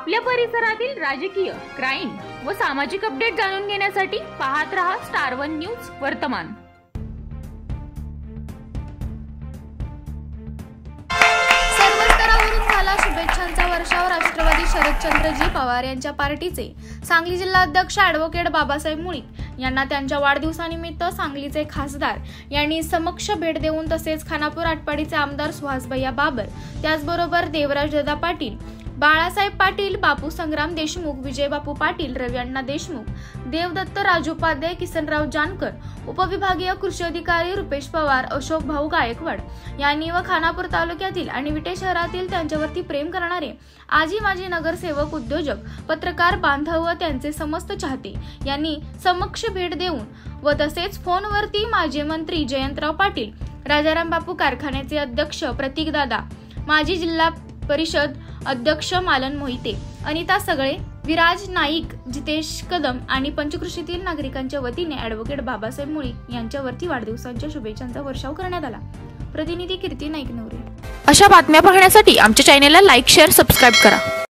आपल्या परिसरातील राजकीय, क्राईम व सामाजिक अपडेट जाणून घेण्यासाठी पाहत रहा स्टार वन न्यूज वर्तमान। सर्व स्तरावरून झाला शुभेच्छांचा वर्षाव। राष्ट्रवादी शरदचंद्रजी पवार यांच्या पार्टीचे सांगली जिल्हा अध्यक्ष ॲडव्होकेट बाबासाहेब मुळीक यांना त्यांच्या वाढदिवसानिमित्त सांगलीचे खासदार यांनी समक्ष भेट देऊन तसेच खानापूर आटपाडीचे आमदार सुहासभैया बाबर, त्याचबरोबर देवराज दादा पाटील, बाळासाहेब पाटील, बापू संग्राम देशमुख, विजय बापू पाटील, रवी अण्णा देशमुख, देवदत्त राजू उपाध्याय, किसनराव जानकर, उपविभागीय कृषी अधिकारी रुपेश पवार, अशोक भाऊ गायकवाड यांनी व खानापूर तालुक्यातील आणि विटे शहरातील त्यांच्यावरती प्रेम करणारे आजी माजी नगरसेवक, उद्योजक, पत्रकार बांधव व त्यांचे समस्त चाहते यांनी समक्ष भेट देऊन व तसेच फोनवरती माजी मंत्री जयंतराव पाटील, राजाराम बापू कारखान्याचे अध्यक्ष प्रतीक दादा, माजी जिल्हा परिषद अध्यक्ष मालन मोहिते, अनिता सगळे, विराज नाईक, जितेश कदम आणि पंचकृषीतील नागरिकांच्या वतीने ॲडव्होकेट बाबासाहेब मुळीक यांच्यावरती वाढदिवसांच्या शुभेच्छांचा वर्षाव करण्यात आला। प्रतिनिधी कीर्ती नाईक नवरे। अशा बातम्या पाहण्यासाठी आमच्या चॅनेलला लाईक, शेअर, सबस्क्राईब करा।